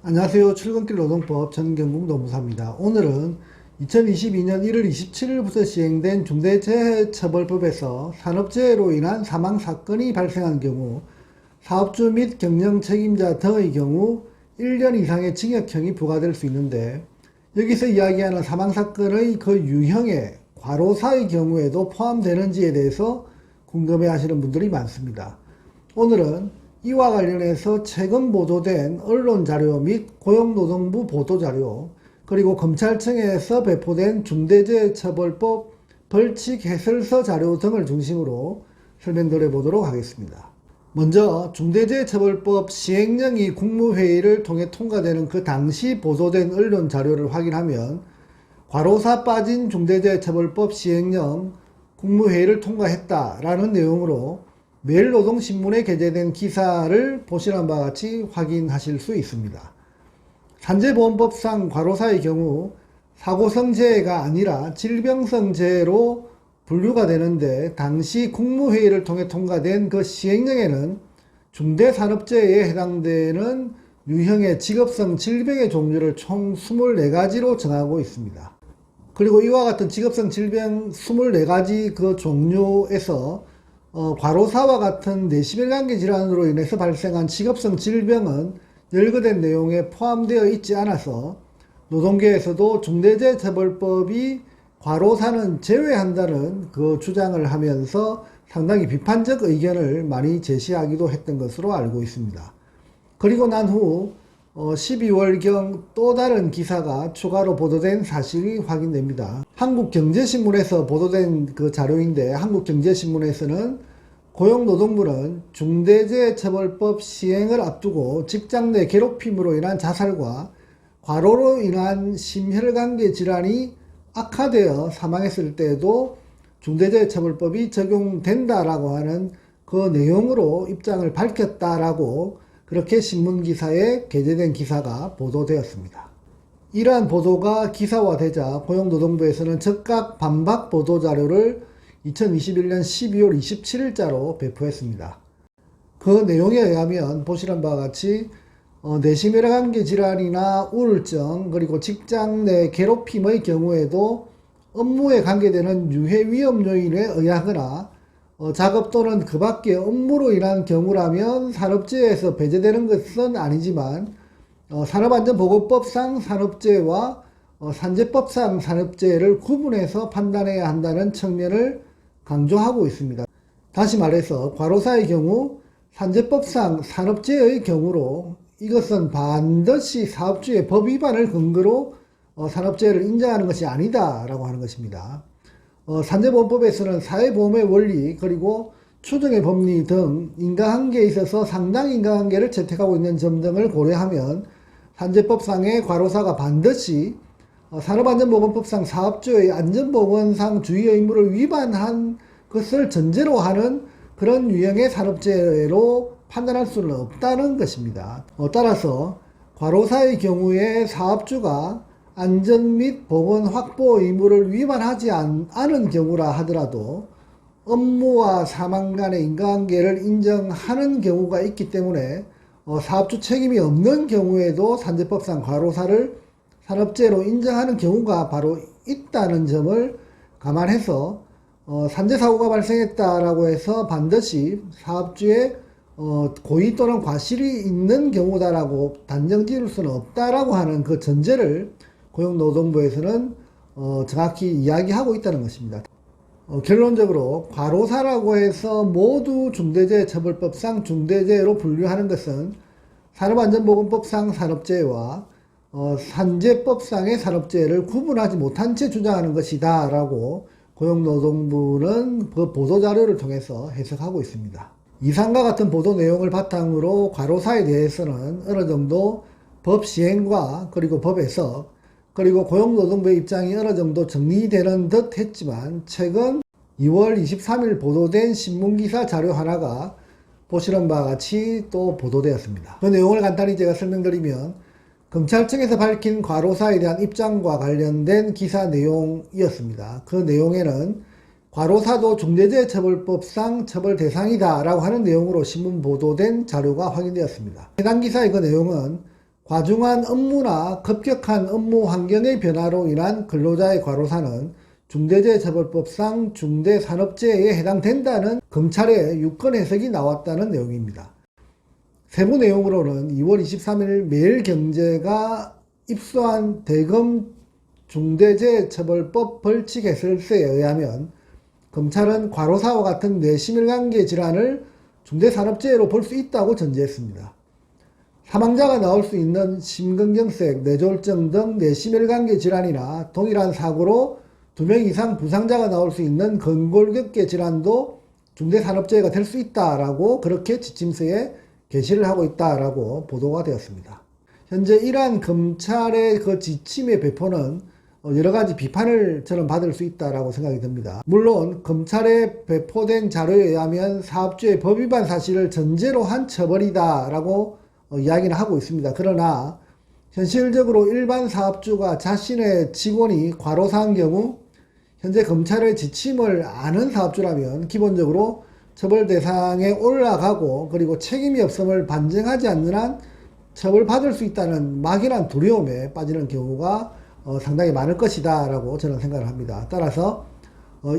안녕하세요. 출근길 노동법 전경국 노무사입니다. 오늘은 2022년 1월 27일부터 시행된 중대재해처벌법에서 산업재해로 인한 사망사건이 발생한 경우 사업주 및 경영책임자 등의 경우 1년 이상의 징역형이 부과될 수 있는데, 여기서 이야기하는 사망사건의 그 유형에 과로사의 경우에도 포함되는지에 대해서 궁금해 하시는 분들이 많습니다. 오늘은 이와 관련해서 최근 보도된 언론자료 및 고용노동부 보도자료, 그리고 검찰청에서 배포된 중대재해처벌법 벌칙 해설서 자료 등을 중심으로 설명드려 보도록 하겠습니다. 먼저 중대재해처벌법 시행령이 국무회의를 통해 통과되는 그 당시 보도된 언론 자료를 확인하면 과로사 빠진 중대재해처벌법 시행령 국무회의를 통과했다라는 내용으로 매일노동신문에 게재된 기사를 보시는 바와 같이 확인하실 수 있습니다. 산재보험법상 과로사의 경우 사고성 재해가 아니라 질병성 재해로 분류가 되는데, 당시 국무회의를 통해 통과된 그 시행령에는 중대산업재해에 해당되는 유형의 직업성 질병의 종류를 총 24가지로 정하고 있습니다. 그리고 이와 같은 직업성 질병 24가지 그 종류에서 과로사와 같은 내시별관계 질환으로 인해서 발생한 직업성 질병은 열거된 내용에 포함되어 있지 않아서 노동계에서도 중대재해처벌법이 과로사는 제외한다는 그 주장을 하면서 상당히 비판적 의견을 많이 제시하기도 했던 것으로 알고 있습니다. 그리고 난 후 12월경 또 다른 기사가 추가로 보도된 사실이 확인됩니다. 한국경제신문에서 보도된 그 자료인데, 한국경제신문에서는 고용노동부는 중대재해처벌법 시행을 앞두고 직장 내 괴롭힘으로 인한 자살과 과로로 인한 심혈관계 질환이 악화되어 사망했을 때에도 중대재해처벌법이 적용된다라고 하는 그 내용으로 입장을 밝혔다라고 그렇게 신문기사에 게재된 기사가 보도되었습니다. 이러한 보도가 기사화되자 고용노동부에서는 즉각 반박 보도자료를 2021년 12월 27일자로 배포했습니다. 그 내용에 의하면 보시는 바와 같이 내심혈관계 질환이나 우울증, 그리고 직장 내 괴롭힘의 경우에도 업무에 관계되는 유해 위험 요인에 의하거나 작업 또는 그 밖의 업무로 인한 경우라면 산업재해에서 배제되는 것은 아니지만 산업안전보건법상 산업재해와 산재법상 산업재해를 구분해서 판단해야 한다는 측면을 강조하고 있습니다. 다시 말해서 과로사의 경우 산재법상 산업재해의 경우로 이것은 반드시 사업주의 법 위반을 근거로 산업재해를 인정하는 것이 아니다라고 하는 것입니다. 산재보험법에서는 사회보험의 원리, 그리고 추정의 법리 등 인과관계에 있어서 상당 인과관계를 채택하고 있는 점 등을 고려하면 산재법상의 과로사가 반드시 산업안전보건법상 사업주의 안전보건상 주의 의무를 위반한 것을 전제로 하는 그런 유형의 산업재해로 판단할 수는 없다는 것입니다. 따라서 과로사의 경우에 사업주가 안전 및 보건 확보 의무를 위반하지 않은 경우라 하더라도 업무와 사망 간의 인과관계를 인정하는 경우가 있기 때문에 사업주 책임이 없는 경우에도 산재법상 과로사를 산업재해로 인정하는 경우가 바로 있다는 점을 감안해서 산재사고가 발생했다라고 해서 반드시 사업주의 고의 또는 과실이 있는 경우다라고 단정 지을 수는 없다라고 하는 그 전제를 고용노동부에서는 정확히 이야기하고 있다는 것입니다. 결론적으로 과로사라고 해서 모두 중대재해처벌법상 중대재해로 분류하는 것은 산업안전보건법상 산업재해와 산재법상의 산업재해를 구분하지 못한 채 주장하는 것이다 라고 고용노동부는 그 보도자료를 통해서 해석하고 있습니다. 이상과 같은 보도 내용을 바탕으로 과로사에 대해서는 어느 정도 법 시행과 그리고 법 해석, 그리고 고용노동부의 입장이 어느 정도 정리되는 듯 했지만, 최근 2월 23일 보도된 신문기사 자료 하나가 보시는 바와 같이 또 보도되었습니다. 그 내용을 간단히 제가 설명드리면, 검찰청에서 밝힌 과로사에 대한 입장과 관련된 기사 내용이었습니다. 그 내용에는 과로사도 중대재해처벌법상 처벌 대상이다 라고 하는 내용으로 신문 보도된 자료가 확인되었습니다. 해당 기사의 그 내용은 과중한 업무나 급격한 업무 환경의 변화로 인한 근로자의 과로사는 중대재해처벌법상 중대산업재해에 해당된다는 검찰의 유권 해석이 나왔다는 내용입니다. 세부 내용으로는 2월 23일 매일경제가 입수한 대검 중대재해처벌법 벌칙 해설서에 의하면 검찰은 과로사와 같은 뇌심혈관계 질환을 중대산업재해로 볼 수 있다고 전제했습니다. 사망자가 나올 수 있는 심근경색, 뇌졸중 등 뇌심혈관계 질환이나 동일한 사고로 2명 이상 부상자가 나올 수 있는 근골격계 질환도 중대산업재해가 될 수 있다라고 그렇게 지침서에 게시를 하고 있다라고 보도가 되었습니다. 현재 이러한 검찰의 그 지침의 배포는 여러 가지 비판을 저는 받을 수 있다라고 생각이 듭니다. 물론 검찰에 배포된 자료에 의하면 사업주의 법위반 사실을 전제로 한 처벌이다라고 이야기는 하고 있습니다. 그러나 현실적으로 일반 사업주가 자신의 직원이 과로사한 경우 현재 검찰의 지침을 아는 사업주라면 기본적으로 처벌 대상에 올라가고 그리고 책임이 없음을 반증하지 않는 한 처벌받을 수 있다는 막연한 두려움에 빠지는 경우가 상당히 많을 것이다 라고 저는 생각을 합니다. 따라서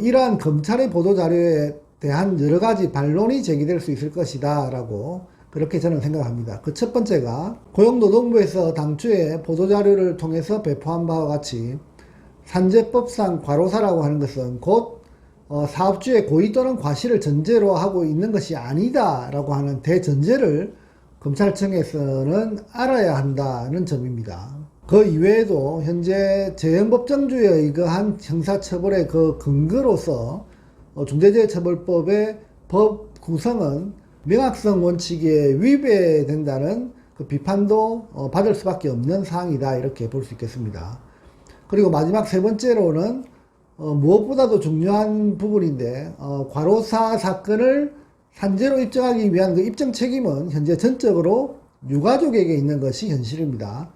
이러한 검찰의 보도자료에 대한 여러 가지 반론이 제기될 수 있을 것이다 라고 그렇게 저는 생각합니다. 그 첫 번째가 고용노동부에서 당초에 보도자료를 통해서 배포한 바와 같이 산재법상 과로사라고 하는 것은 곧 사업주의 고의 또는 과실을 전제로 하고 있는 것이 아니다 라고 하는 대전제를 검찰청에서는 알아야 한다는 점입니다. 그 이외에도 현재 재형법정주의에 의거한 형사처벌의 그 근거로서 중대재해처벌법의 법 구성은 명확성 원칙에 위배된다는 그 비판도 받을 수밖에 없는 사항이다 이렇게 볼 수 있겠습니다. 그리고 마지막 세 번째로는 무엇보다도 중요한 부분인데 과로사 사건을 산재로 입증하기 위한 그 입증 책임은 현재 전적으로 유가족에게 있는 것이 현실입니다.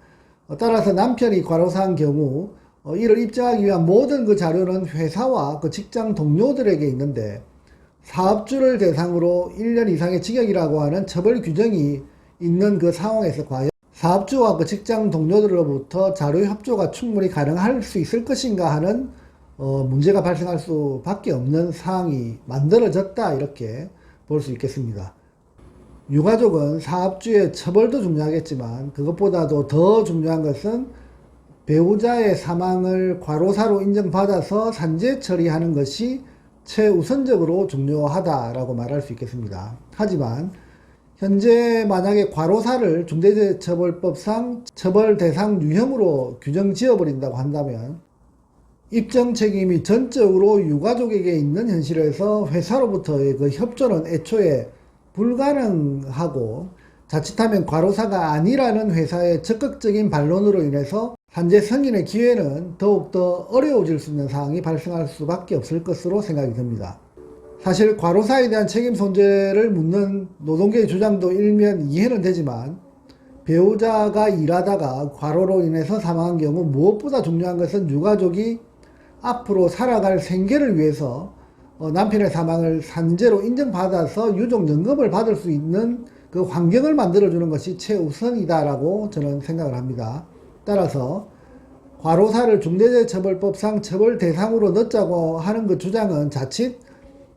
따라서 남편이 과로사한 경우 이를 입증하기 위한 모든 그 자료는 회사와 그 직장 동료들에게 있는데 사업주를 대상으로 1년 이상의 징역이라고 하는 처벌 규정이 있는 그 상황에서 과연 사업주와 그 직장 동료들로부터 자료 협조가 충분히 가능할 수 있을 것인가 하는 문제가 발생할 수밖에 없는 상황이 만들어졌다 이렇게 볼 수 있겠습니다. 유가족은 사업주의 처벌도 중요하겠지만 그것보다도 더 중요한 것은 배우자의 사망을 과로사로 인정받아서 산재 처리하는 것이 최우선적으로 중요하다라고 말할 수 있겠습니다. 하지만 현재 만약에 과로사를 중대재해처벌법상 처벌 대상 유형으로 규정 지어버린다고 한다면 입증 책임이 전적으로 유가족에게 있는 현실에서 회사로부터의 그 협조는 애초에 불가능하고 자칫하면 과로사가 아니라는 회사의 적극적인 반론으로 인해서 산재 승인의 기회는 더욱더 어려워질 수 있는 상황이 발생할 수밖에 없을 것으로 생각이 듭니다. 사실 과로사에 대한 책임 손재를 묻는 노동계의 주장도 일면 이해는 되지만 배우자가 일하다가 과로로 인해서 사망한 경우 무엇보다 중요한 것은 유가족이 앞으로 살아갈 생계를 위해서 남편의 사망을 산재로 인정받아서 유족연금을 받을 수 있는 그 환경을 만들어주는 것이 최우선이다라고 저는 생각을 합니다. 따라서 과로사를 중대재해처벌법상 처벌 대상으로 넣자고 하는 그 주장은 자칫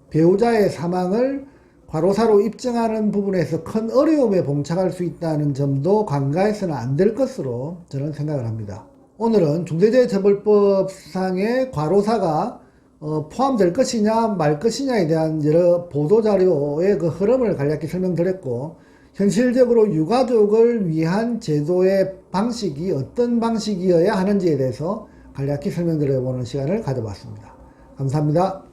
배우자의 사망을 과로사로 입증하는 부분에서 큰 어려움에 봉착할 수 있다는 점도 간과해서는 안 될 것으로 저는 생각을 합니다. 오늘은 중대재해처벌법상의 과로사가 포함될 것이냐 말 것이냐에 대한 여러 보도자료의 그 흐름을 간략히 설명드렸고 현실적으로 유가족을 위한 제도의 방식이 어떤 방식이어야 하는지에 대해서 간략히 설명드려보는 시간을 가져봤습니다. 감사합니다.